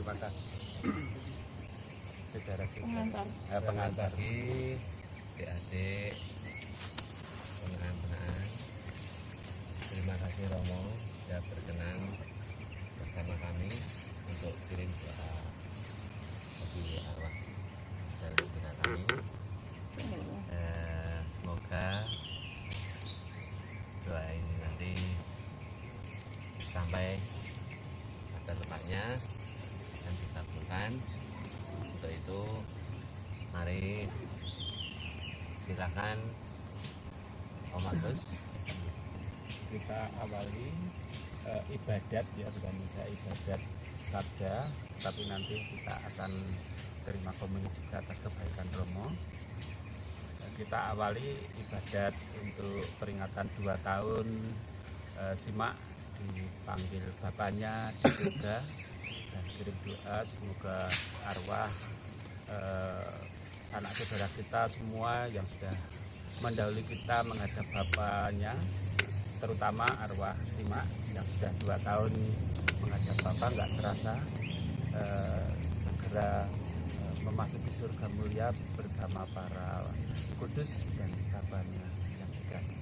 Terima kasih saudara-saudara pengantar adik-adik penaan-penaan. Terima kasih Romo sudah berkenan bersama kami untuk kirim doa bagi arwah saudara kami. Semoga doa ini nanti sampai pada tempatnya dan dikabulkan. Untuk itu mari silakan Om Agus. Kita awali ibadat ya, bukan bisa ibadat sabda, tapi nanti kita akan terima komuni juga atas kebaikan Romo. Kita awali ibadat untuk peringatan 2 tahun Simak dipanggil bapaknya di surga, dan kirim doa semoga arwah anak saudara kita semua yang sudah mendahului kita menghadap bapaknya, terutama arwah Simak yang sudah 2 tahun menghadap Bapak, nggak terasa segera memasuki surga mulia bersama para kudus dan bapaknya yang dikasih.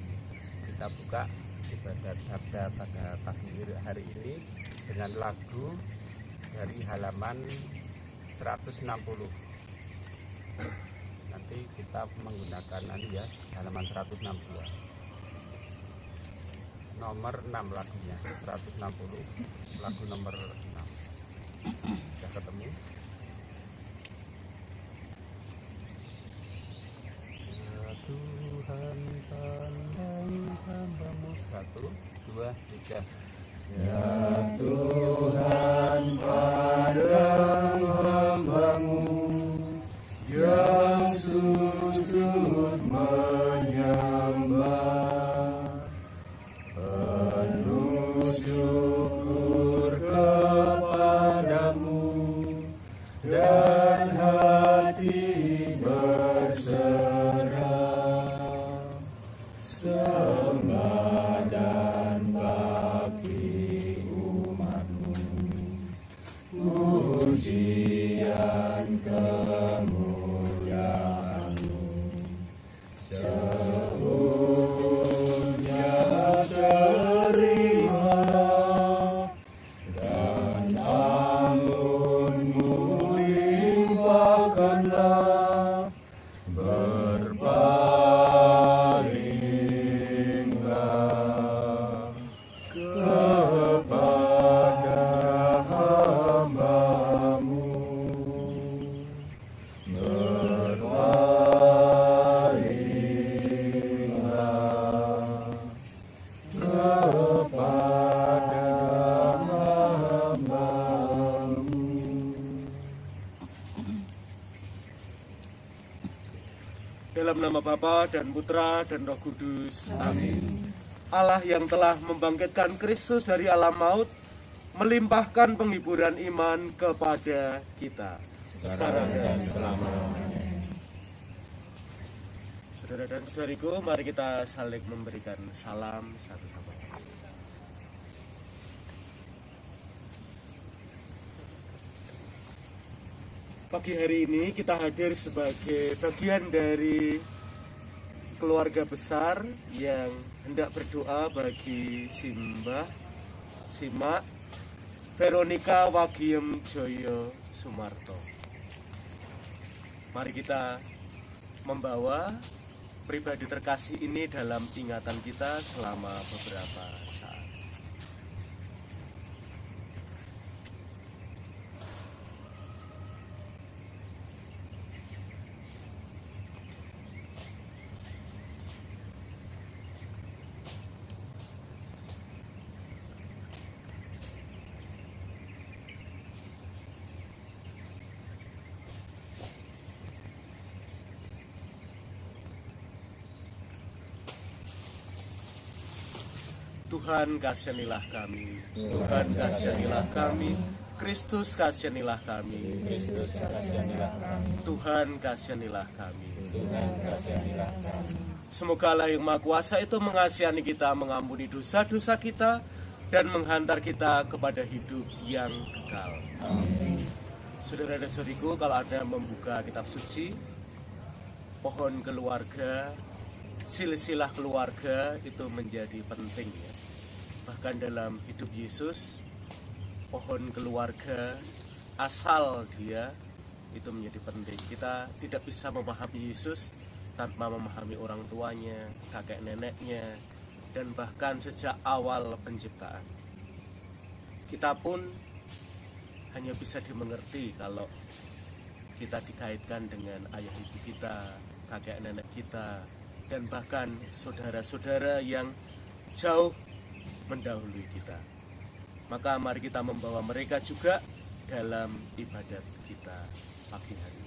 Kita buka ibadat sabda pada pagi hari ini dengan lagu dari halaman 160. Nanti kita menggunakan halaman 162. Nomor 6 lagunya, 160, lagu nomor 6. Sudah ketemu? Ya Tuhan, pandang hamba-Mu. 1, 2, 3. Ya Tuhan, pandang hamba-Mu yang sujud menyembah, penuh syukur kepadamu dan hati berserah, sembah dan bakti umat-Mu, pujian kemuliaan-Mu, seluruhnya terimalah, dan amun-Mu limpahkanlah, berpalinglah kepada hamba-Mu, berpalinglah kepada hamba-Mu. Dalam nama Bapa dan Putra dan Roh Kudus. Amin. Allah yang telah membangkitkan Kristus dari alam maut, melimpahkan penghiburan iman kepada kita sekarang dan selamanya. Saudara dan saudariku, mari kita saling memberikan salam satu sama lain. Pagi hari ini kita hadir sebagai bagian dari keluarga besar yang hendak berdoa bagi Simak Veronica Wagiem Joyo Sumarto. Mari kita membawa pribadi terkasih ini dalam ingatan kita selama beberapa saat. Tuhan kasihanilah kami, Tuhan kasihanilah kami, Kristus kasihanilah kami, Tuhan kasihanilah kami. Semoga Allah yang Maha Kuasa itu mengasihani kita, mengampuni dosa-dosa kita, dan menghantar kita kepada hidup yang kekal. Amin. Saudara dan saudariku, kalau Anda membuka kitab suci, pohon keluarga, silsilah keluarga itu menjadi penting ya. Bahkan dalam hidup Yesus, pohon keluarga asal dia itu menjadi penting. Kita tidak bisa memahami Yesus tanpa memahami orang tuanya, kakek neneknya, dan bahkan sejak awal penciptaan. Kita pun hanya bisa dimengerti kalau kita dikaitkan dengan ayah ibu kita, kakek nenek kita, dan bahkan saudara-saudara yang jauh mendahului kita. Maka mari kita membawa mereka juga dalam ibadat kita pagi hari ini.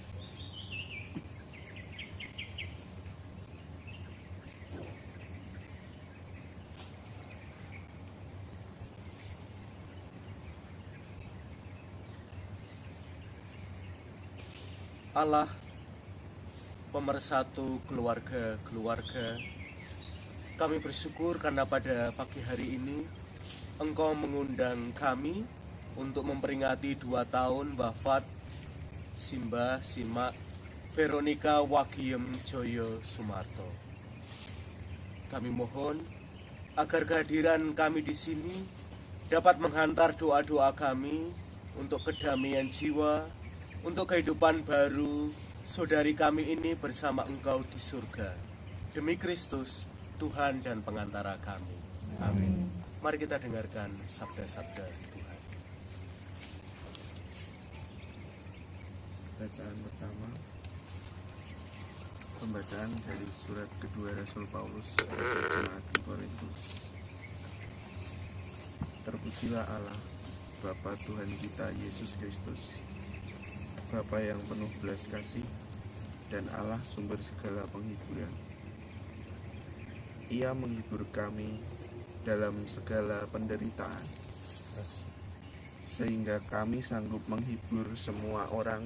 Allah, pemersatu keluarga-keluarga, kami bersyukur karena pada pagi hari ini Engkau mengundang kami untuk memperingati 2 tahun wafat Simbah Simak Veronica Wagiem Joyo Sumarto. Kami mohon agar kehadiran kami di sini dapat menghantar doa-doa kami untuk kedamaian jiwa, untuk kehidupan baru saudari kami ini bersama Engkau di surga. Demi Kristus, Tuhan dan pengantara kami. Amin. Mari kita dengarkan sabda-sabda Tuhan. Bacaan pertama, pembacaan dari surat kedua Rasul Paulus kepada jemaat di Korintus. Terpujilah Allah, Bapa Tuhan kita Yesus Kristus, Bapa yang penuh belas kasih dan Allah sumber segala penghiburan. Ia menghibur kami dalam segala penderitaan, sehingga kami sanggup menghibur semua orang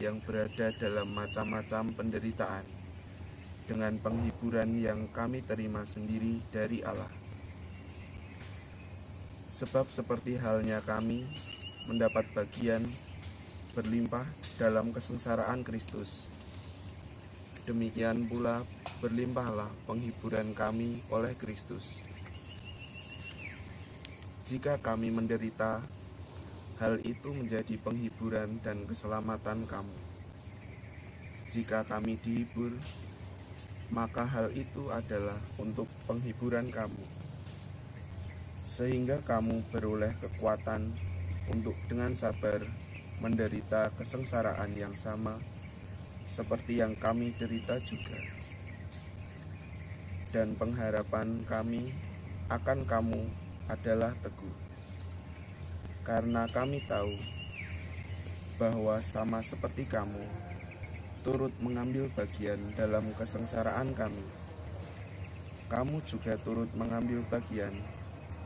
yang berada dalam macam-macam penderitaan dengan penghiburan yang kami terima sendiri dari Allah. Sebab seperti halnya kami mendapat bagian berlimpah dalam kesengsaraan Kristus, demikian pula berlimpahlah penghiburan kami oleh Kristus. Jika kami menderita, hal itu menjadi penghiburan dan keselamatan kamu. Jika kami dihibur, maka hal itu adalah untuk penghiburan kamu, sehingga kamu beroleh kekuatan untuk dengan sabar menderita kesengsaraan yang sama seperti yang kami derita juga. Dan pengharapan kami akan kamu adalah teguh, karena kami tahu bahwa sama seperti kamu turut mengambil bagian dalam kesengsaraan kami, kamu juga turut mengambil bagian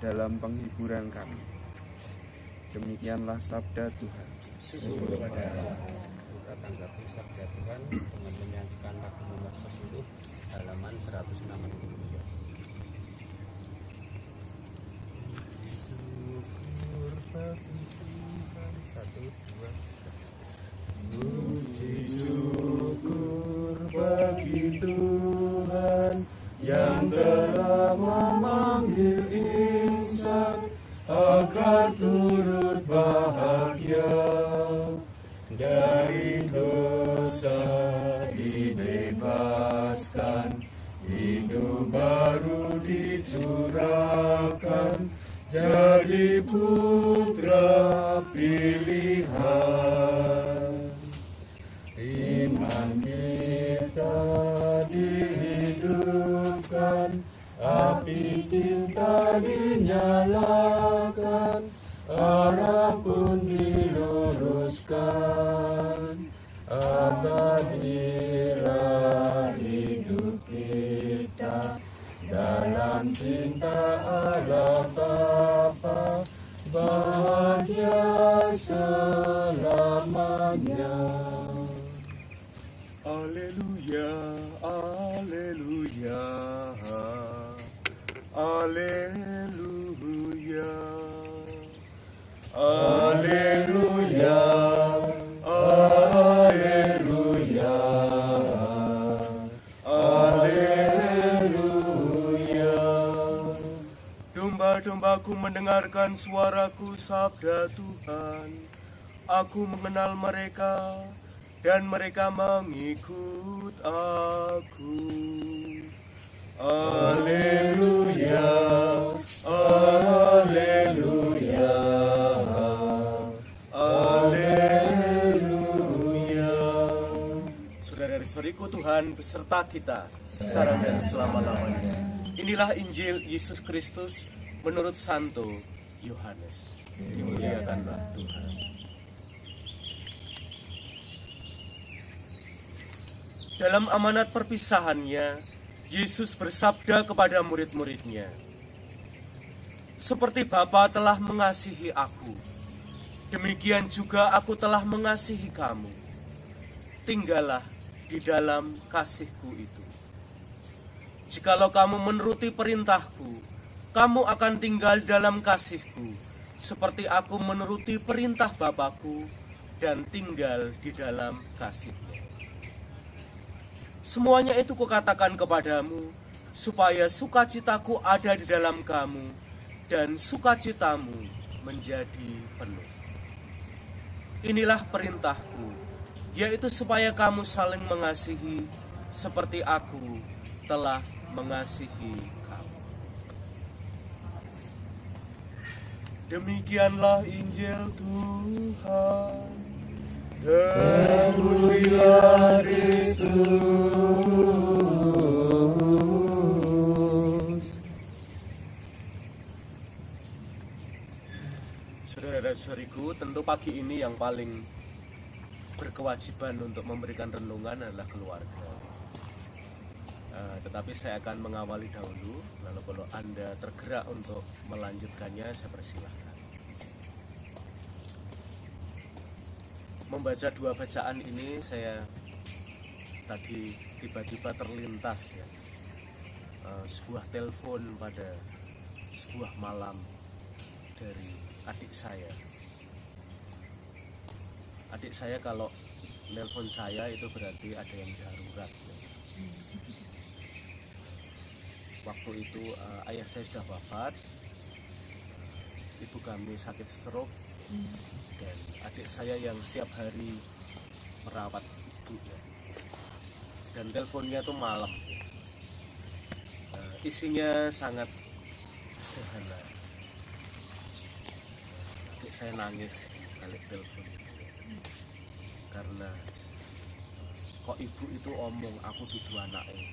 dalam penghiburan kami. Demikianlah sabda Tuhan. Syukur kepada Allah. Kita tanggapi sabda Tuhan dengan menyanyikan lagu nomor 10 halaman 162. Syukur bagi Tuhan. 1, 2. Puji syukur bagi Tuhan yang telah memanggil insan agar turut bahagia, dari dosa dibebaskan, hidup baru dicurahkan, jadi putra pilihan. Iman kita dihidupkan, api cinta dinyalakan, arah pun diluruskan, abadilah hidup kita dalam cinta Allah Bapa, bahagia selamanya. Haleluya, haleluya, haleluya, Haleluya, aku mendengarkan suaraku, sabda Tuhan. Aku mengenal mereka, dan mereka mengikut aku. Haleluya, haleluya, haleluya. Saudara-saudariku, Tuhan beserta kita sekarang dan selama-lamanya. Inilah Injil Yesus Kristus menurut Santo Yohanes. Dimuliakanlah Tuhan. Dalam amanat perpisahannya, Yesus bersabda kepada murid-muridnya, "Seperti Bapa telah mengasihi aku, demikian juga aku telah mengasihi kamu. Tinggallah di dalam kasih-Ku itu. Jikalau kamu menuruti perintah-Ku, kamu akan tinggal dalam kasih-Ku, seperti aku menuruti perintah Bapa-Ku dan tinggal di dalam kasih-Nya. Semuanya itu Kukatakan kepadamu, supaya sukacitaku ada di dalam kamu, dan sukacitamu menjadi penuh. Inilah perintah-Ku, yaitu supaya kamu saling mengasihi, seperti aku telah mengasihi kamu." Demikianlah Injil Tuhan. Terpujilah Kristus. Saudara-saudariku, tentu pagi ini yang paling berkewajiban untuk memberikan renungan adalah keluarga. Tetapi saya akan mengawali dahulu, lalu kalau Anda tergerak untuk melanjutkannya, saya persilahkan. Membaca dua bacaan ini, saya tadi tiba-tiba terlintas ya, sebuah telepon pada sebuah malam dari adik saya. Adik saya kalau nelpon saya itu berarti ada yang darurat. Waktu itu ayah saya sudah wafat, ibu kami sakit stroke, dan adik saya yang setiap hari merawat ibu ya. Dan teleponnya itu malam. Isinya sangat sederhana. Adik saya nangis kali telepon karena kok ibu itu omong aku dudu anaknya.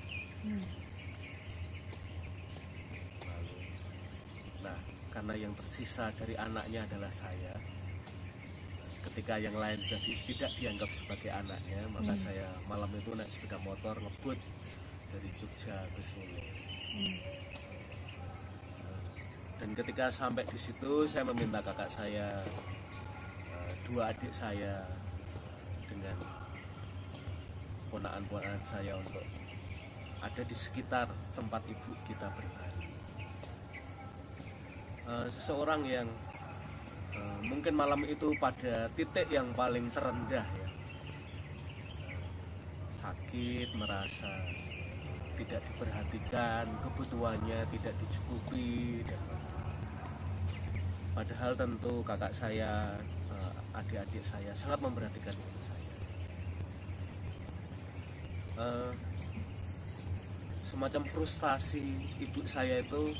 Nah, karena yang tersisa dari anaknya adalah saya. Ketika yang lain sudah tidak dianggap sebagai anaknya, maka saya malam itu naik sepeda motor ngebut dari Jogja ke Solo. Dan ketika sampai di situ, saya meminta kakak saya, dua adik saya, dengan ponakan-ponakan saya untuk ada di sekitar tempat ibu kita berbaring. Seseorang yang mungkin malam itu pada titik yang paling terendah ya, sakit, merasa tidak diperhatikan, kebutuhannya tidak dicukupi, dan padahal tentu kakak saya, adik-adik saya sangat memperhatikan ibu saya. Semacam frustasi ibu saya itu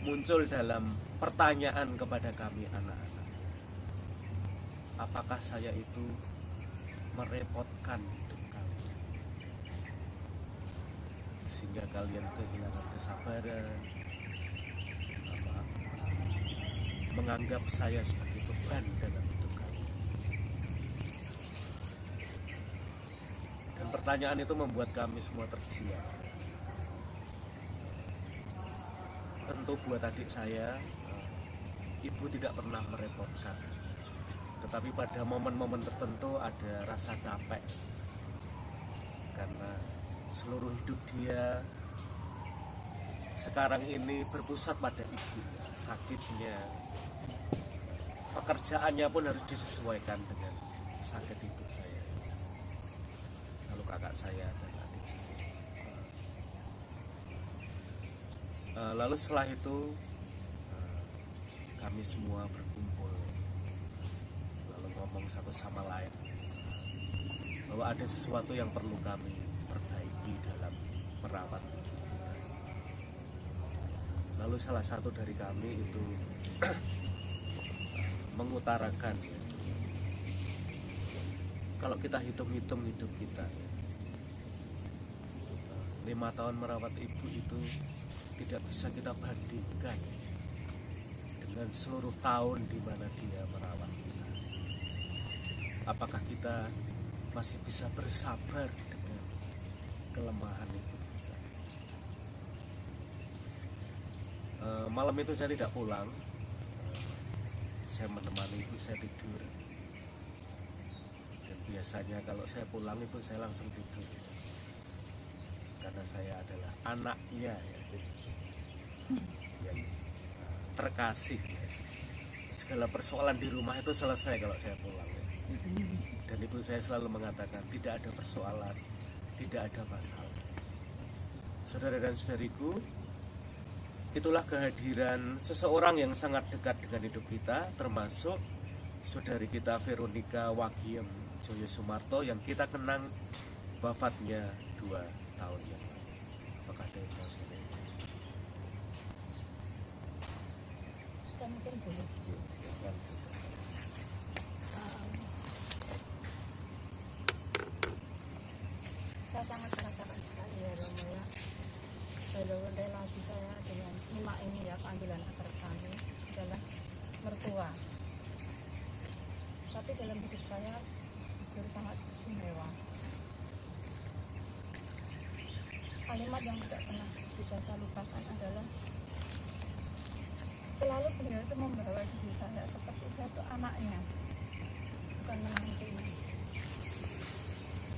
muncul dalam pertanyaan kepada kami anak-anak. Apakah saya itu merepotkan hidup kalian sehingga kalian kehilangan kesabaran, menganggap saya sebagai beban dalam hidup kalian? Dan pertanyaan itu membuat kami semua terdiam. Tentu buat adik saya, ibu tidak pernah merepotkan. Tetapi pada momen-momen tertentu ada rasa capek. Karena seluruh hidup dia sekarang ini berpusat pada ibu. Sakitnya, pekerjaannya pun harus disesuaikan dengan sakit ibu saya. Lalu kakak saya dan adik saya. Lalu setelah itu kami semua berkumpul lalu ngomong satu sama lain bahwa ada sesuatu yang perlu kami perbaiki dalam merawat kita. Lalu salah satu dari kami itu mengutarakan, kalau kita hitung-hitung hidup kita, 5 tahun merawat ibu itu tidak bisa kita bandingkan dengan seluruh tahun di mana dia merawat kita. Apakah kita masih bisa bersabar dengan kelemahan ibu kita? Malam itu saya tidak pulang. Saya menemani ibu saya tidur. Dan biasanya kalau saya pulang itu saya langsung tidur. Karena saya adalah anaknya yang terkasih. Segala persoalan di rumah itu selesai kalau saya pulang. Dan ibu saya selalu mengatakan tidak ada persoalan, tidak ada masalah. Saudara dan saudariku, itulah kehadiran seseorang yang sangat dekat dengan hidup kita, termasuk saudari kita Veronica Wagiem Joyo Sumarto yang kita kenang wafatnya 2 tahun yang lalu. Apakah ada yang mau saya mungkin boleh. silakan. Saya sangat merasakan sekali ya Romo ya, bahwa relasi saya dengan Sima ini ya, panggilan akrab kami adalah mertua. Tapi dalam hidup saya jujur sangat istimewa. Kalimat yang tidak pernah bisa saya lupakan adalah selalu beliau itu membawa diri saya seperti saya itu anaknya, bukan menantunya.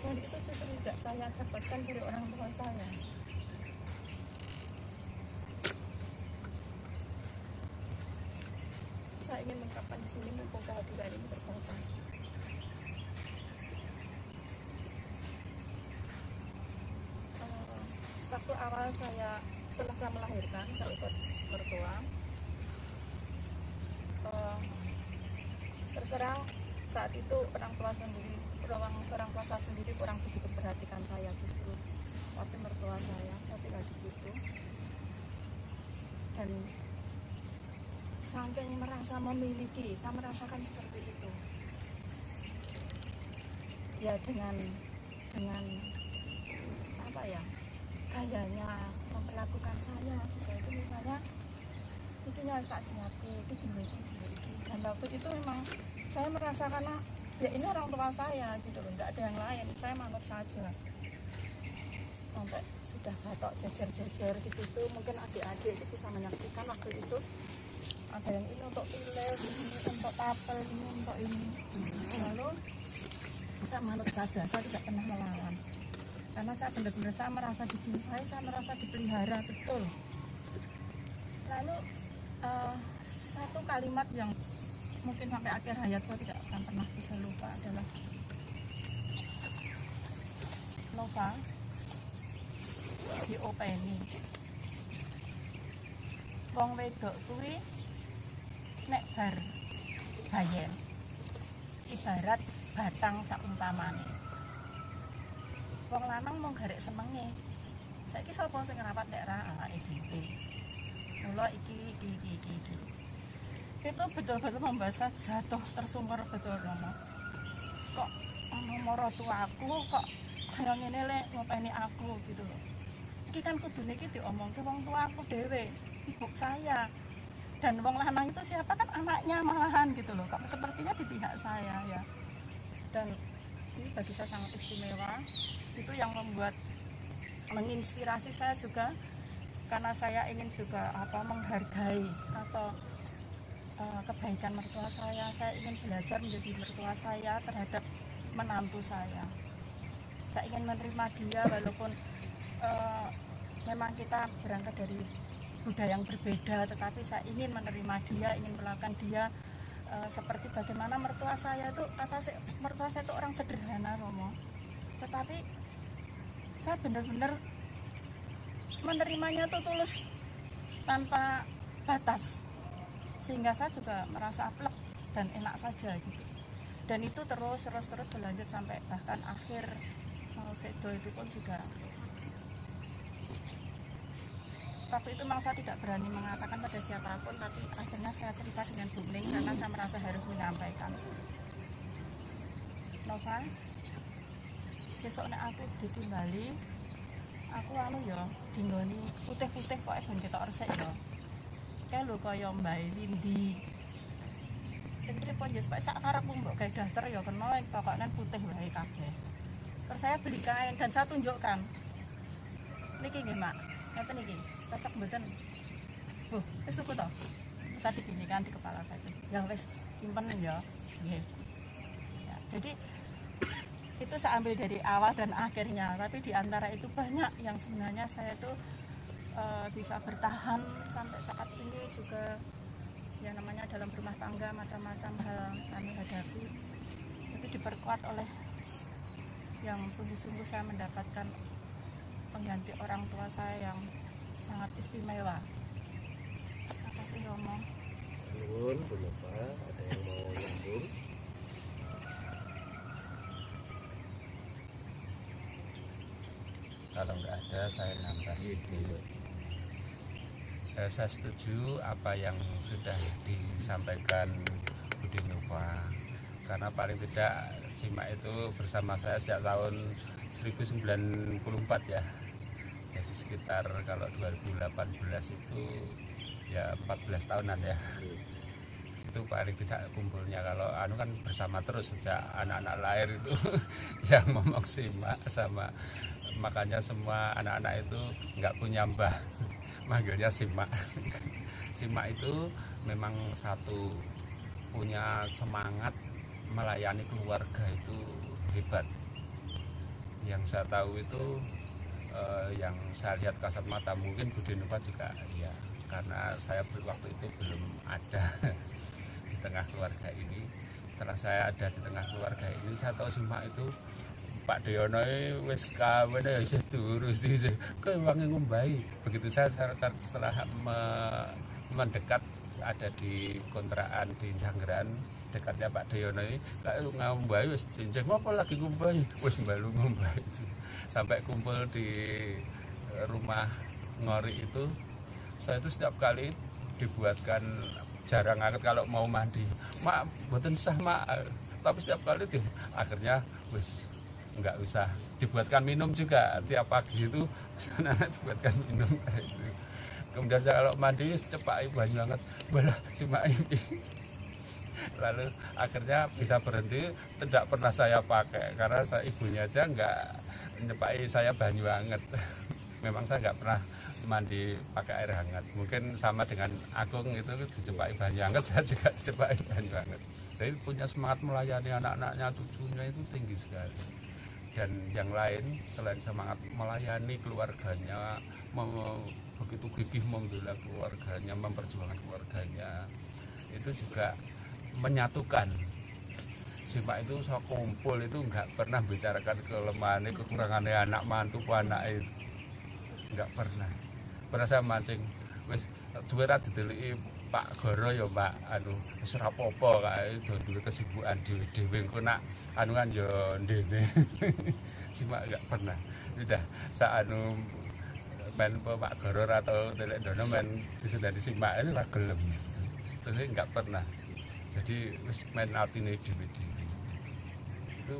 Dan itu justru tidak saya dapatkan dari orang tua saya. Saya ingin mengungkapkan di sini mumpung kehadiran ini terbatas. Waktu awal saya selesai melahirkan, saya ikut mertua. Terserang saat itu orang tua saya sendiri kurang begitu perhatikan saya, justru waktu mertua saya tinggal di situ dan saking merasa memiliki, saya merasakan seperti itu ya, dengan apa ya, gayanya memperlakukan saya juga itu, misalnya itu harus tak siapin itu. Dan waktu itu memang saya merasakan ya ini orang tua saya gitu loh, nggak ada yang lain, saya manut saja. Sampai sudah batok jejer-jejer di situ, mungkin adik-adik itu bisa menyaksikan waktu itu ada yang ini untuk pilet, ini untuk tapel, ini untuk ini. Lalu saya manut saja, saya tidak pernah melawan, karena saya benar-benar saya merasa dicintai, saya merasa dipelihara betul. Lalu satu kalimat yang mungkin sampai akhir hayat saya tidak akan pernah bisa lupa adalah, Nova, diopeni wong wedok kuwi nek bar bayen ibarat batang saumpamane. Wong lanang mung garek semenge. Saiki sapa sing ngrawat nek ra awake dhewe. Mula iki. Itu betul-betul membaca jatuh tersungkur betul Romo. Kok ana maratuaku kok kaya ngene lek ngopeni aku gitu loh. Iki kan kudune iki diomongke wong tuaku dhewe, ibu saya. Dan wong lanang itu siapa, kan anaknya malahan gitu loh. Kok sepertinya di pihak saya ya. Dan ini bagi saya sangat istimewa. Itu yang membuat menginspirasi saya juga, karena saya ingin juga menghargai atau kebaikan mertua saya ingin belajar menjadi mertua saya terhadap menantu saya. Saya ingin menerima dia walaupun memang kita berangkat dari budaya yang berbeda, tetapi saya ingin menerima dia, ingin melakukan dia seperti bagaimana mertua saya itu. Mertua saya itu orang sederhana Romo, tetapi saya benar-benar menerimanya tuh tulus tanpa batas. sehingga saya juga merasa plek dan enak saja gitu. Dan itu terus berlanjut sampai bahkan akhir sedo itu pun juga. Waktu itu memang saya tidak berani mengatakan pada siapapun, tapi akhirnya saya cerita dengan Bu Ning karena saya merasa harus menyampaikan. Nova, sesuk nek aku ditimbali, aku ya dinggoni putih-putih kok ben ketok resik ya. Kae lho kaya Mbak Lindi. Sing pripun ya sak karepmu mbok gawe daster ya kena pokoknya putih wae kabeh. Terus saya beli kain dan saya tunjukkan. Niki nggih, Mak. Ngeten iki. Cocok mboten? Bu, wis tuku to? Saya dipilihkan di kepala saya. Ya wis simpen ya. Nggih. Ya, jadi itu saya ambil dari awal dan akhirnya, tapi di antara itu banyak yang sebenarnya saya itu bisa bertahan sampai saat ini juga. Ya namanya dalam rumah tangga macam-macam hal kami hadapi itu diperkuat oleh yang sungguh-sungguh saya mendapatkan pengganti orang tua saya yang sangat istimewa. Terima kasih ngomong. Nuwun Bu Nova, ada yang mau nyambung? Kalau nggak ada saya nambah sedikit. Saya setuju apa yang sudah disampaikan Bu Nova, karena paling tidak SIMA itu bersama saya sejak tahun 1994 ya, jadi sekitar kalau 2018 itu ya 14 tahunan ya. Itu paling tidak kumpulnya, kalau kan bersama terus sejak anak-anak lahir itu yang ngomong SIMA sama, makanya semua anak-anak itu nggak punya mbah, manggilnya SIMA. SIMA itu memang satu punya semangat melayani keluarga itu hebat. Yang saya tahu itu yang saya lihat kasat mata, mungkin Bu Nova juga ya, karena saya waktu itu belum ada di tengah keluarga ini. Setelah saya ada di tengah keluarga ini, saya tahu SIMA itu Pak Deyono wis kawin ya isih durus iki kowe wangi ngombahi. Begitu saya setelah mendekat ada di kontrakan di Janggeran dekatnya Pak Deyono ini, kayak ngombahi wis jenjeng apa lagi ngombahi, wis mbalu ngombahi itu. Sampai kumpul di rumah Ngori itu, saya itu setiap kali dibuatkan jarang anget kalau mau mandi. Mak, mboten sah Mak. Tapi setiap kali itu akhirnya wis nggak usah dibuatkan minum juga, tiap pagi itu anak-anak dibuatkan minum itu. Kemudian saya kalau mandi cepat banyu banget balah cuma ini. Lalu akhirnya bisa berhenti, tidak pernah saya pakai karena saya ibunya aja nggak nyepai saya banyu hangat. Memang saya nggak pernah mandi pakai air hangat. Mungkin sama dengan Agung itu dicepai banyu hangat, saya juga dicepai banyu hangat. Jadi punya semangat melayani anak-anaknya, cucunya itu tinggi sekali. Dan yang lain selain semangat melayani keluarganya, begitu gigih membela keluarganya, memperjuangkan keluarganya, itu juga menyatukan. SIMA itu saya kumpul itu nggak pernah bicarakan kelemahan, kekurangannya anak mantu anak itu nggak pernah. Pernah saya mancing, wis juara dideliki Pak Goro ya Mbak, wis ora apa-apa kae duwe kesibukan dhewe engko nak kan ya ndene. SIMA nggak pernah. Udah sak main Pak Goro atau Telek Dono main disendani SIMA ini ora gelem. Terus nggak pernah. Jadi wis main atine dhewe-dhewe. Itu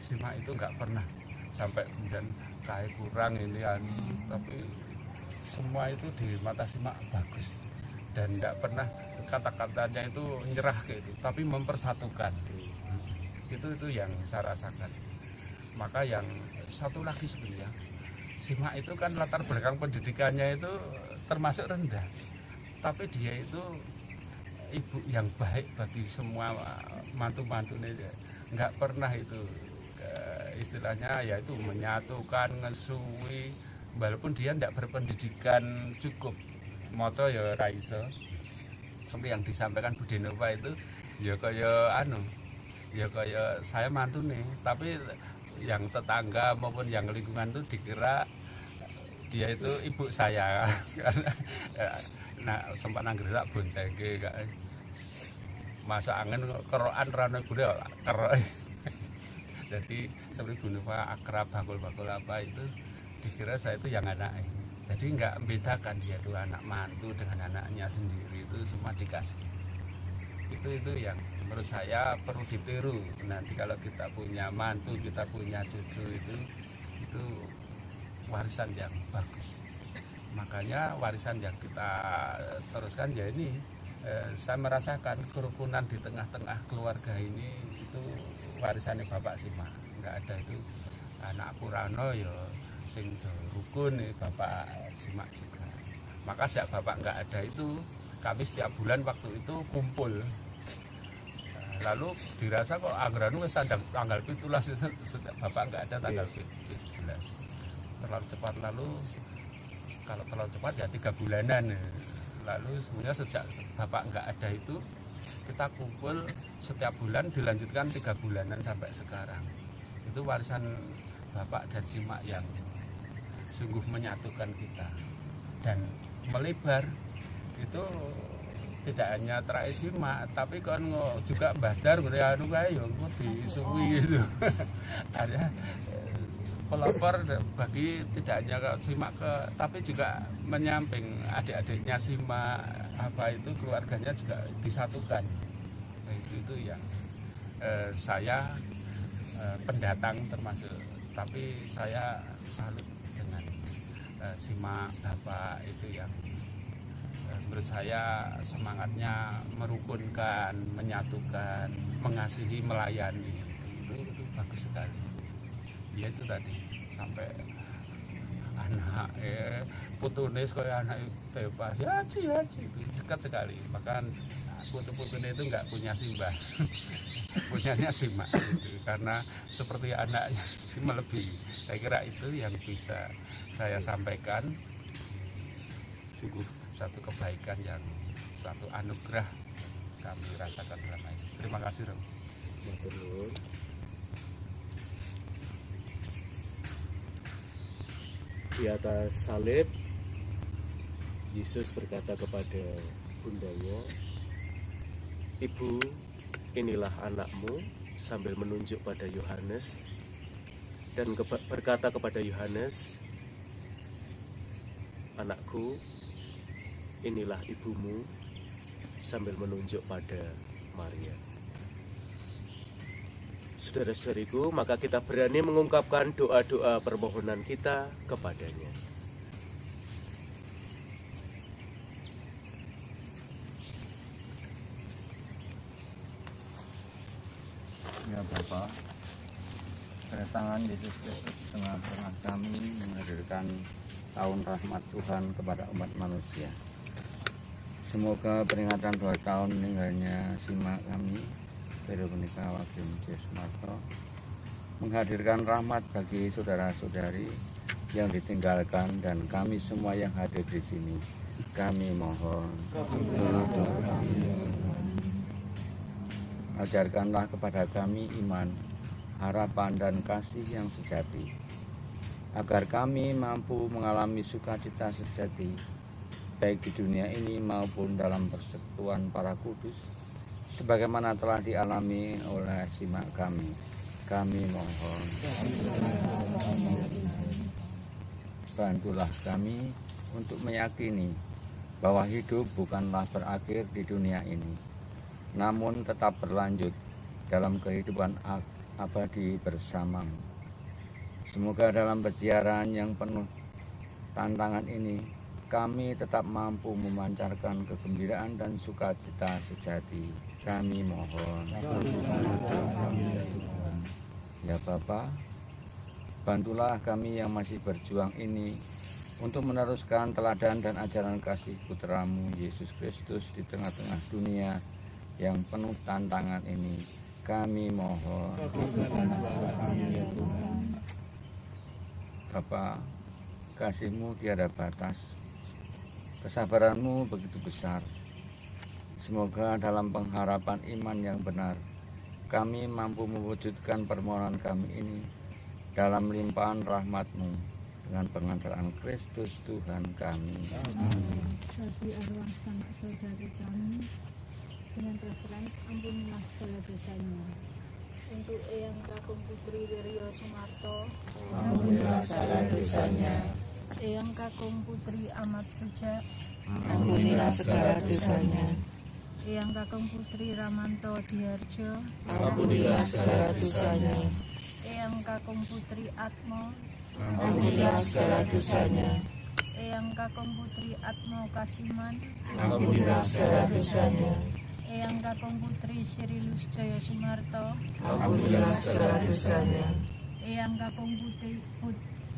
SIMA itu nggak pernah sampai kemudian kayak kurang ini tapi semua itu di mata SIMA bagus. Dan tidak pernah kata-katanya itu nyerah gitu, tapi mempersatukan. Itu yang saya rasakan. Maka yang satu lagi sebenarnya, SIMA itu kan latar belakang pendidikannya itu termasuk rendah, tapi dia itu ibu yang baik bagi semua mantu-mantunya. Nggak pernah itu istilahnya yaitu menyatukan, ngesui, walaupun dia tidak berpendidikan cukup. Moco ya raiso. Sampai yang disampaikan Bu Nova itu ya kaya ya kaya saya mantu nih, tapi yang tetangga maupun yang lingkungan itu dikira dia itu ibu saya. Nah sempat nanggerak boncengke masuk angin kerokan rano bude kerok. Jadi seperti Bu Nova akrab bakul-bakul apa itu dikira saya itu yang anaknya. Jadi nggak membedakan dia itu anak mantu dengan anaknya sendiri, itu semua dikasih. Itu yang menurut saya perlu ditiru. Nanti kalau kita punya mantu, kita punya cucu itu warisan yang bagus. Makanya warisan yang kita teruskan ya ini, saya merasakan kerukunan di tengah-tengah keluarga ini itu warisannya Bapak Sima. Nggak ada itu anak Purano ya sing rukun nih Bapak Sima juga. Maka sejak Bapak nggak ada itu, kami setiap bulan waktu itu kumpul. Lalu dirasa kok anggaran wis tanggal 17 itu Bapak nggak ada tanggal 17. Terlalu cepat, lalu kalau terlalu cepat ya 3 bulanan. Lalu sebenarnya sejak Bapak nggak ada itu kita kumpul setiap bulan, dilanjutkan 3 bulanan sampai sekarang. Itu warisan Bapak dan Simak yang sungguh menyatukan kita dan melebar. Itu tidak hanya terakhir Simak, tapi kan juga Mbah Dar anu kae yo disuwi gitu. Ada pelopor bagi tidak hanya Simak tapi juga menyamping adik-adiknya Simak apa itu keluarganya juga disatukan. Nah, itu yang saya pendatang termasuk, tapi saya salut dengan Simak Bapak itu yang menurut saya semangatnya merukunkan, menyatukan, mengasihi, melayani. Itu bagus sekali. Ya itu tadi sampai anak putune kaya anak tepas ya haji itu dekat sekali. Bahkan putu-putune itu nggak punya simbah, punyanya Simak gitu. Karena seperti anaknya melebihi. Saya kira itu yang bisa saya sampaikan. Sungguh satu kebaikan yang suatu anugerah kami rasakan selama ini. Terima kasih, Rom. Matur nuwun. Di atas salib, Yesus berkata kepada bundanya, "Ibu, inilah anakmu," sambil menunjuk pada Yohanes, dan berkata kepada Yohanes, "Anakku, inilah ibumu," sambil menunjuk pada Maria. Saudara-saudariku, maka kita berani mengungkapkan doa-doa permohonan kita kepadanya. Ya Bapak, kedatangan Yesus Kristus di tengah-tengah kami menghadirkan tahun rahmat Tuhan kepada umat manusia. Semoga peringatan 2 tahun meninggalnya Simak kami, Veronica Wagim Jesmarto, menghadirkan rahmat bagi saudara-saudari yang ditinggalkan dan kami semua yang hadir di sini. Kami mohon, ajarkanlah kepada kami iman, harapan dan kasih yang sejati, agar kami mampu mengalami sukacita sejati, baik di dunia ini maupun dalam persekutuan para kudus, sebagaimana telah dialami oleh Simak kami. Kami mohon, bantulah kami untuk meyakini bahwa hidup bukanlah berakhir di dunia ini, namun tetap berlanjut dalam kehidupan abadi bersamamu. Semoga dalam perjalanan yang penuh tantangan ini, kami tetap mampu memancarkan kegembiraan dan sukacita sejati. Kami mohon. Ya Bapa, bantulah kami yang masih berjuang ini untuk meneruskan teladan dan ajaran kasih Putramu Yesus Kristus di tengah-tengah dunia yang penuh tantangan ini. Kami mohon. Bapa, kasih-Mu tiada batas, kesabaran-Mu begitu besar. Semoga dalam pengharapan iman yang benar, kami mampu mewujudkan permohonan kami ini dalam limpahan rahmat-Mu dengan pengantaran Kristus Tuhan kami. Bagi arwah sanak saudari kami dengan referensi ampunilah segala dosanya. Untuk Eyang Kakung Putri Wiryo Sumarto, ampunilah segala dosanya. Eyang Kakung Putri Amat Suja, Ampunilah segala dosanya. Eyang Kakung Putri Ramanto Diharjo, Ampunilah segala dosanya. Eyang Kakung Putri Atmo, Ampunilah segala dosanya. Eyang Kakung Putri Atmo Kasiman, Ampunilah segala dosanya. Eyang Kakung Putri Sirilus Jaya Sumarto, Ampunilah segala dosanya. Eyang Kakung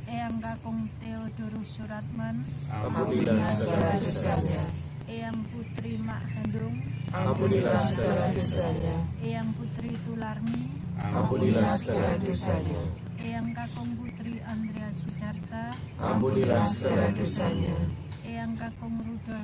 Eyang Kakung Theodorus Suratman, Ampunilah segala dosanya. Eyang Putri Mak Handung, Ampunilah segala dosanya. Eyang Putri Tularmi, Ampunilah segala dosanya. Eyang Kakung Putri Andrea Sidarta, Ampunilah segala dosanya. Eyang Kakung Ruda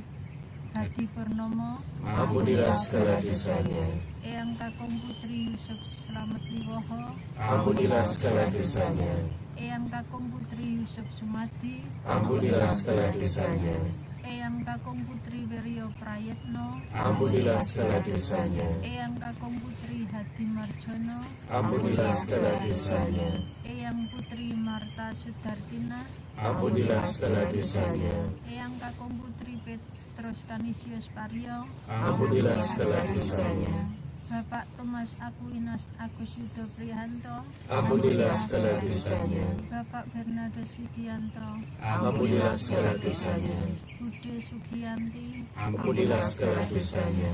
Hadi Purnomo, Ampunilah segala dosanya. Eyang Kakung Putri Yusuf Slamet Wiwoho, Ampunilah segala dosanya. Eyang Kakung Putri Yusuf Sumadi, Ampunilah segala dosanya. Eyang Kakung Putri Wiryo Prayetno, Ampunilah segala dosanya. Eyang Kakung Putri Hadi Marjono, Ampunilah segala dosanya. Eyang Putri Marta Sudartina, Ampunilah segala dosanya. Eyang Kakung Putri Petrus Kanisius Paryo, Ampunilah segala dosanya. Bapak Thomas Aquinas Agus Yudo Prihanto, Ampunilah segala dosanya. Bapak Bernardus Widianto, Ampunilah segala dosanya. Bude Sugiyanti, Ampunilah segala dosanya.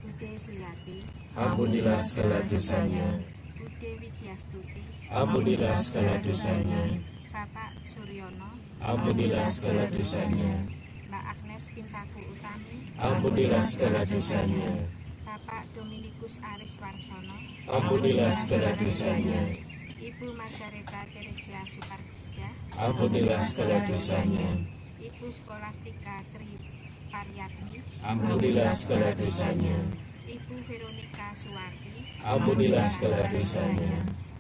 Bude Suyati, Ampunilah segala dosanya. Bude Widyastuti, Ampunilah segala dosanya. Bapak Suryono, Ampunilah segala dosanya. Mbak Agnes Pintaku Utami, Ampunilah segala dosanya. Bapak Dominikus Aris Warsono, Ampunilah segala dosanya. Ibu Margareta Teresia Suparja, Ampunilah segala dosanya. Ibu Skolastika Tri Paryatmi, Ampunilah segala dosanya. Ibu Veronika Suwati, Ampunilah segala dosanya.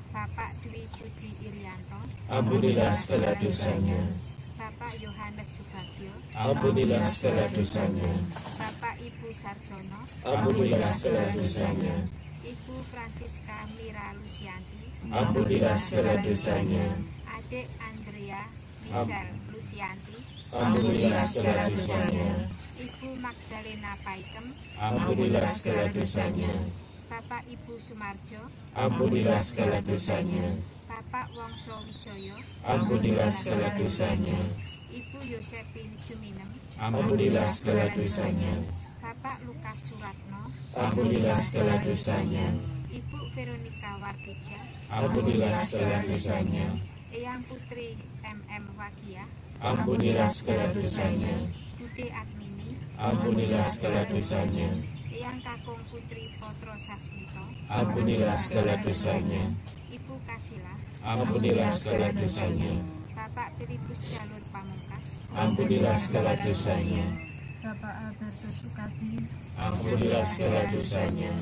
Bapak Dwi Budi Irianto, Ampunilah segala dosanya. Bapak Yohanes Subagio, Ampunilah segala dosanya. Bapak Ibu Sarjono, Ampunilah segala dosanya. Ibu Francisca Mira Lucianti, Ampunilah segala dosanya. Adik Andrea Michelle Lucianti, Ampunilah segala dosanya. Ibu Magdalena Paitem, Ampunilah segala dosanya. Bapak Ibu Sumarjo, Ampunilah segala dosanya. Bapak Wongso Wijoyo, Ampunilah segala dosanya. Ibu Yosepin Juminem, Ampunilah segala dosanya. Bapak Lukas Suratno, Ampunilah segala dosanya. Ibu Veronika Wartija, Ampunilah segala dosanya. Eyang Putri MM Wagia, Ampunilah segala dosanya. Bude Admini, Ampunilah segala dosanya. Eyang Kakung Putri Potro Sasmito, Ampunilah segala dosanya. Ibu Kasila, Ampunilah segala dosanya. Bapak Filipus Jalur Pamungkas, Ampunilah segala dosanya. Bapak Albertus Sukadi, Ampunilah segala dosanya.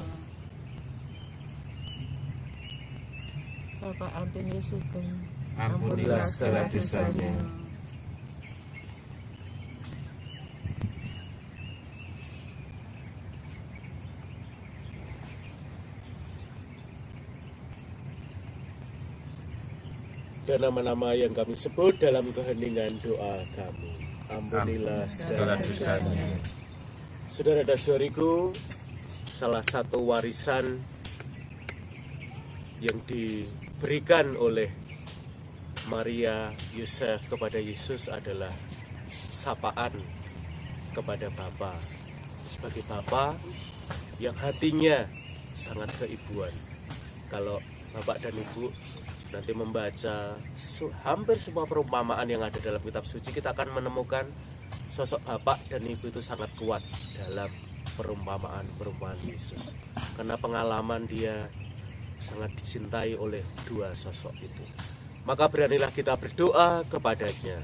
Bapak Antoni Sugeng, Ampunilah segala dosanya. Dan nama-nama yang kami sebut dalam keheningan doa kami. Ampunilah segala dosanya. Saudara dan saudariku, salah satu warisan yang diberikan oleh Maria Yosef kepada Yesus adalah sapaan kepada Bapa. Sebagai Bapa yang hatinya sangat keibuan. Kalau Bapak dan Ibu nanti membaca hampir semua perumpamaan yang ada dalam kitab suci, kita akan menemukan sosok Bapak dan Ibu itu sangat kuat dalam perumpamaan Yesus. Karena pengalaman dia sangat dicintai oleh dua sosok itu. Maka beranilah kita berdoa kepadanya.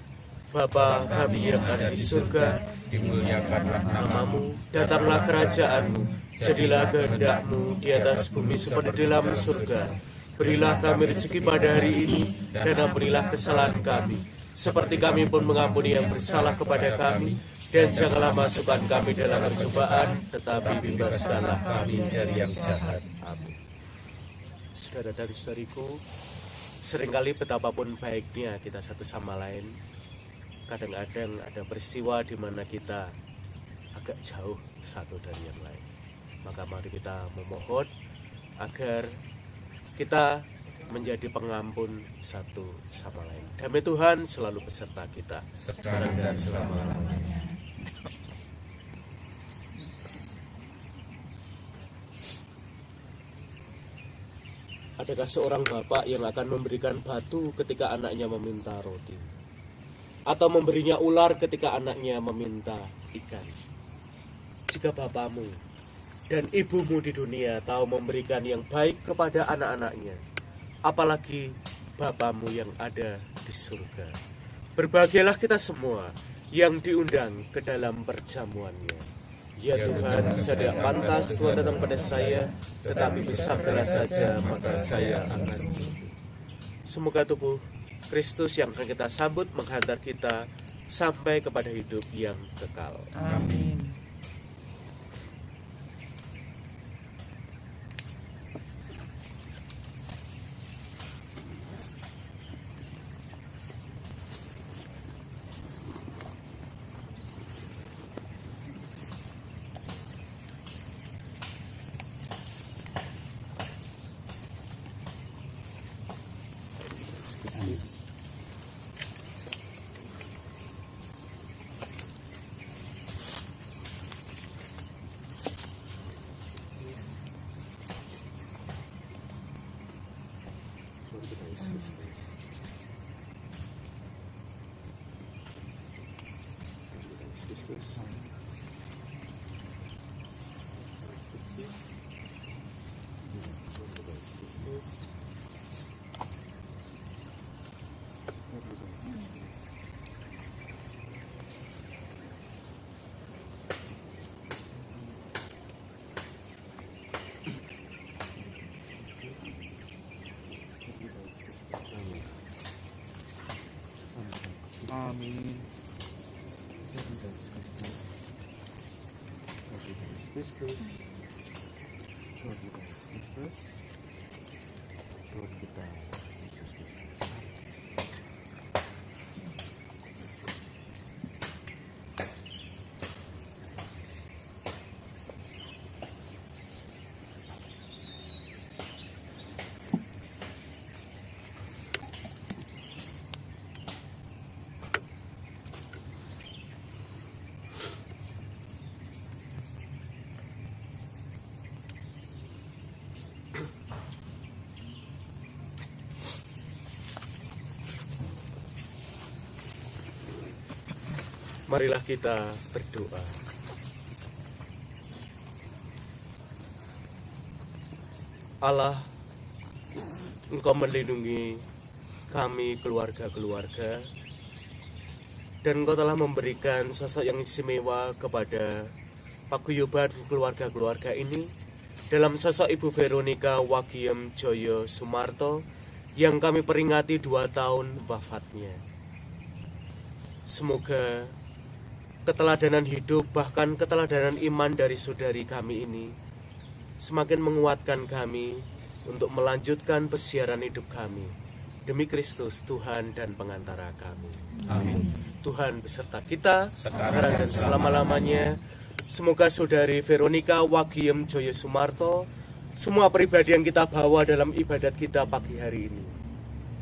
Bapa kami yang ada di surga, dimuliakanlah namamu, datanglah kerajaanmu, jadilah kehendak-mu di atas bumi seperti di dalam surga. Berilah kami rezeki pada hari ini, dan ampunilah kesalahan kami, seperti kami pun mengampuni yang bersalah kepada kami, Dan janganlah masukkan kami dalam percobaan, tetapi bebaskanlah kami dari yang jahat. Amin. Saudara dan saudariku, seringkali betapapun baiknya kita satu sama lain, kadang-kadang ada peristiwa di mana kita agak jauh satu dari yang lain. Maka mari kita memohon agar kita menjadi pengampun satu sama lain. Damai Tuhan selalu beserta kita sekarang dan selama-lamanya. Adakah seorang bapak yang akan memberikan batu ketika anaknya meminta roti? Atau memberinya ular ketika anaknya meminta ikan? Jika bapamu dan ibumu di dunia tahu memberikan yang baik kepada anak-anaknya, apalagi bapamu yang ada di surga. Berbahagialah kita semua yang diundang ke dalam perjamuannya. Ya Tuhan, saya tidak pantas Tuhan datang pada saya, tetapi bersabdalah saja maka saya akan sembuh. Semoga tubuh Kristus yang akan kita sambut menghantar kita sampai kepada hidup yang kekal. Amin. Amin. Kristus, Tuhan kita Kristus, Tuhan kita Yesus Kristus. Marilah kita berdoa. Allah, Engkau melindungi kami keluarga-keluarga, dan Engkau telah memberikan sosok yang istimewa kepada paguyuban keluarga-keluarga ini dalam sosok Ibu Veronica Wagiem Joyo Sumarto yang kami peringati 2 tahun wafatnya. Semoga keteladanan hidup, bahkan keteladanan iman dari saudari kami ini semakin menguatkan kami untuk melanjutkan pesiaran hidup kami demi Kristus Tuhan dan pengantara kami. Amin. Tuhan beserta kita sekarang dan selama-lamanya. Semoga saudari Veronica Wagiem Joyo Sumarto, semua pribadi yang kita bawa dalam ibadat kita pagi hari ini,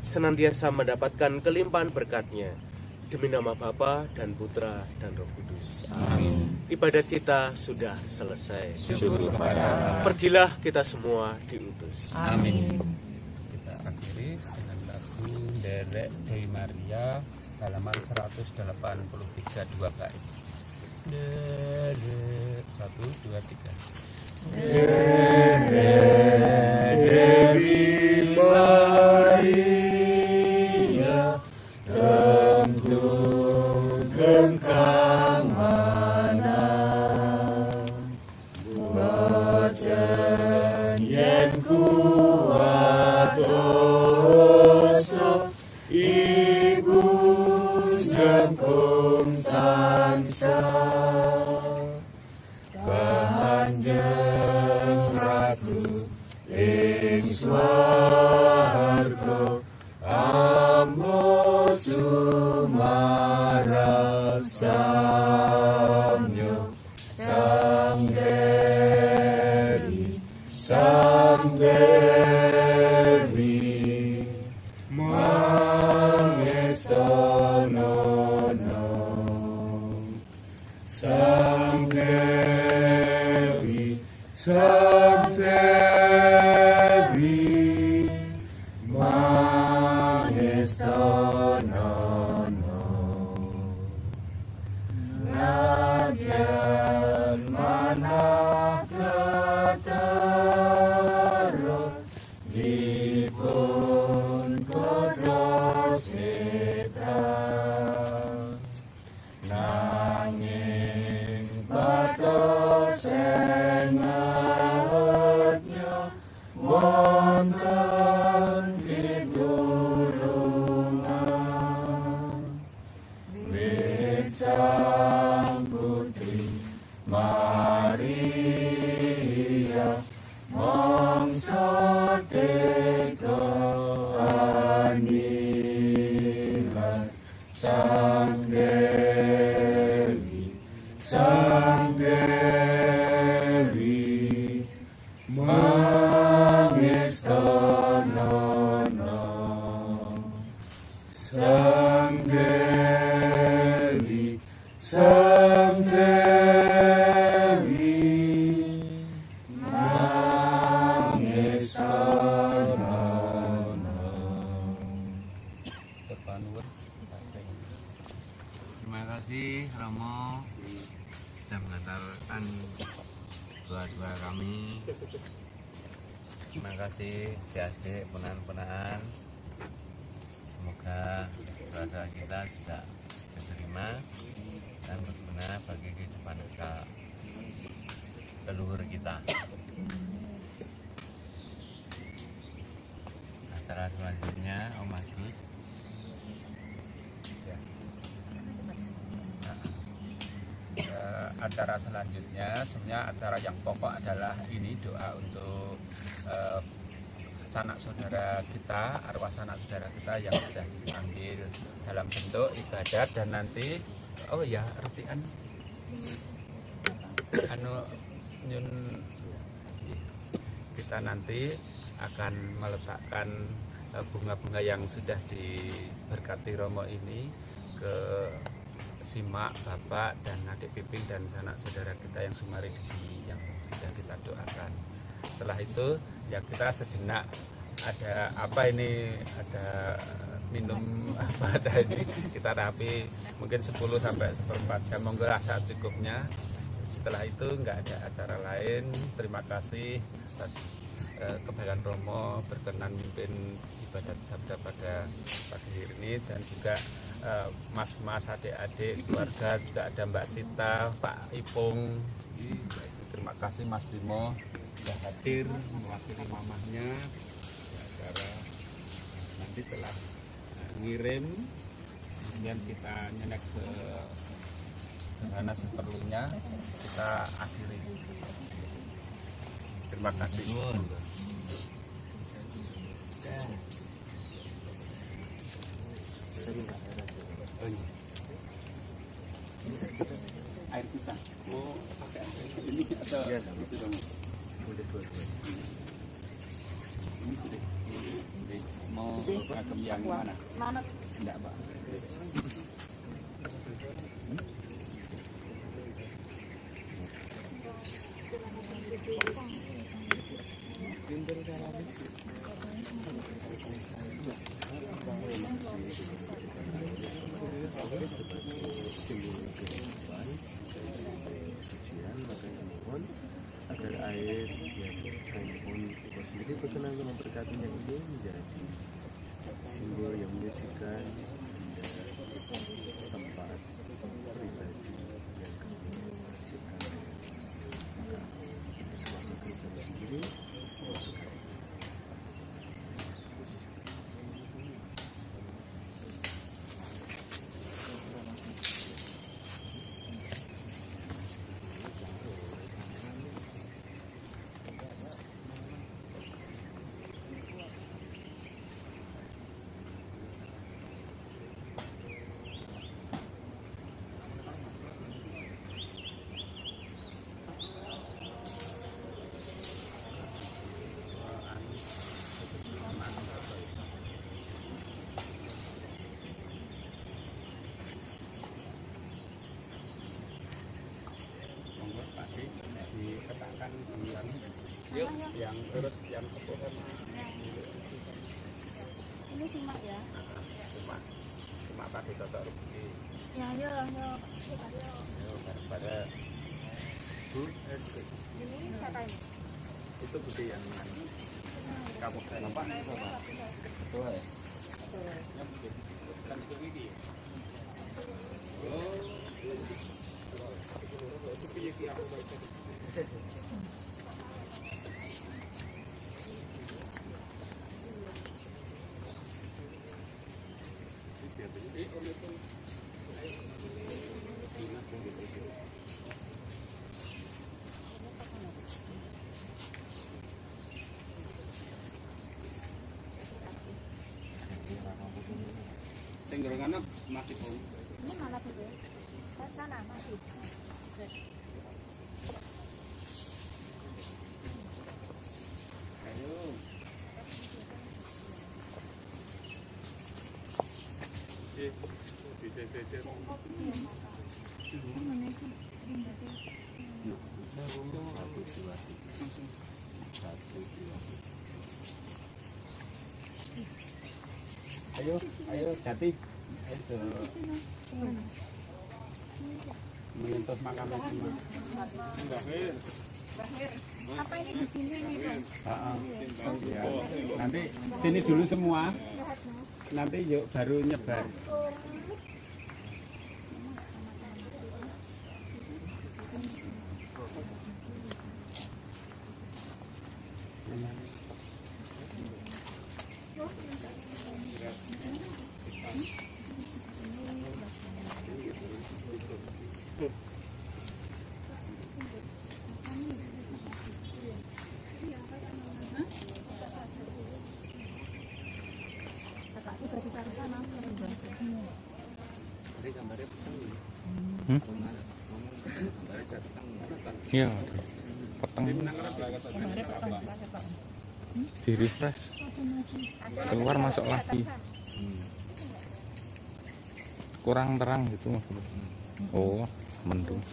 senantiasa mendapatkan kelimpahan berkat-Nya. Demi nama Bapa dan Putra dan Roh Kudus. Amin. Ibadat kita sudah selesai. Syukur kepada Allah. Pergilah kita semua diutus. Amin. Kita akhiri dengan lagu Derek Dewi Maria halaman 183 2 bait. Derek 1 2 3. Derek Dewi Maria tentu gengkang mana boten yen kuat dosa ibu jangkung tansah sonono nadyan manah ketero dipun kodoseta nanging batos engatnya wonten pitulungan wit sang putri Maria mangsa teka anilan sang Dewi mangestonono sang Dewi Terima kasih Romo sudah mengantarkan doa-doa kami. Terima kasih adik ponakan-ponakan. Semoga doa kita sudah diterima dan berguna bagi kehidupan leluhur kita. Acara selanjutnya Om Agus. Acara selanjutnya sebenarnya acara yang pokok adalah ini doa untuk sanak saudara kita, arwah sanak saudara kita yang sudah dipanggil dalam bentuk ibadat, dan nanti recikan kita nanti akan meletakkan bunga-bunga yang sudah diberkati Romo ini ke simak bapak dan adik piping dan sanak saudara kita yang sumari di sini yang sudah kita doakan. Setelah itu ya kita sejenak ada ada minum apa ada ini kita rapi mungkin 10 sampai 1/4 jam monggo saat cukupnya. Setelah itu nggak ada acara lain. Terima kasih atas kebaikan Romo berkenan memimpin ibadat sabda pada pagi hari ini, dan juga mas-mas, adik-adik, keluarga, juga ada Mbak Cita, Pak Ipung. Terima kasih Mas Bimo sudah hadir mewakili mamahnya di acara. Nanti setelah ngirim, kemudian kita nyenek sederhana seperlunya, kita akhiri. Terima kasih. Air kita mau pakai ini atau itu dong? Boleh dua-dua. Ini boleh. Mau agam yang mana? Mana? Enggak, Pak. Agar air yang kami mohon Engkau sendiri berkenan memberkatinya ini menjadi simbol yang menyucikan tempat pribadi yang kami ciptakan. Maka selasa gereja sendiri dikatakan yang urut yang keputusan ini simak ya. Cuma Pak Ditoto rugi. Ya ayo. Ayo bareng-bareng. Bu, Ini siapa ini? itu Budi yang kamu nampak? Betul ya. Sing gorengan masih pun. Ini mana tuh? Ke sana masih. Ayo Jati. Ayo menyentuh makamnya semua. Apa ini di sini nih, Bang? Ya. Nanti sini dulu semua. Nanti yuk baru nyebar. Iya, peteng. Di refresh. Keluar masuk lagi. Kurang terang gitu maksudnya. Oh, mendung.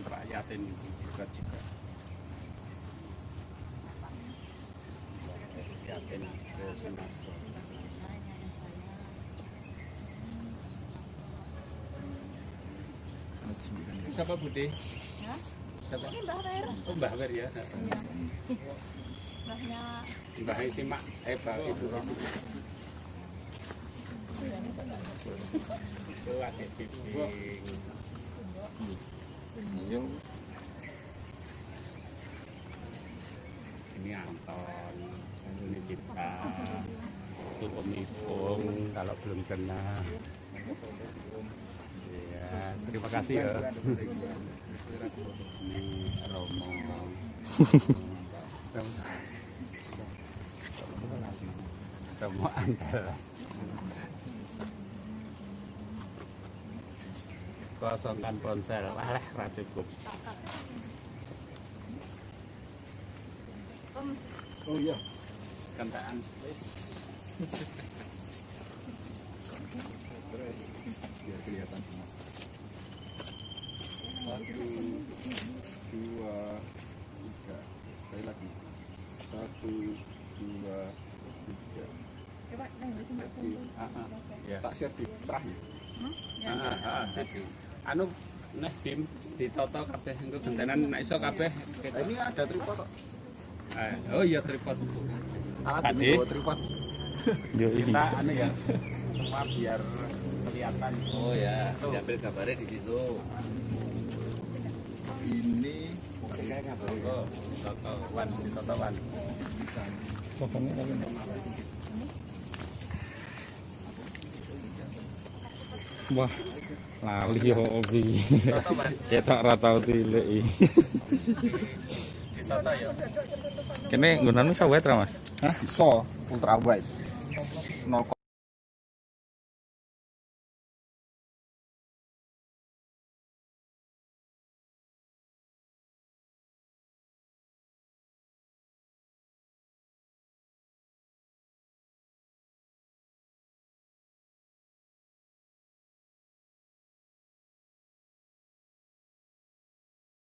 Pak Yatin juga. Yatin ke Sumarso. Siapa Budi? Siapa? Ini Mbah Wer. Oh Mbah Wer ya. Mbahnya Mbah Simak. Mbah Ibu Simak. Itu adik bimbing. Ini Anton, ini Cipta, itu Om Ipung kalau belum kenal. Ya, terima kasih ya. Ini Romo. Romo Andalas. Kosongkan ponsel, walah ra cukup. Oh iya. Kentaan wis. Biar kelihatan semua. 1, 2, 3. Sekali lagi. 1, 2, 3. Ya. Tak share di terakhir. Sip. Anu neh Bim ditoto kabeh engko gentenan nek iso kabeh. Ini ada tripod kok. Oh iya tripod. Alat ini bawa tripod. Kita anu ya semua biar kelihatan. Oh ya, diambil gambarnya di situ. Ini Ditotowan. Pokoknya Wah, lali yo obi. Ketok ra tau tilik iki. Kene nggonanmu iso wet ra, Mas? Hah, iso ultra wide. 0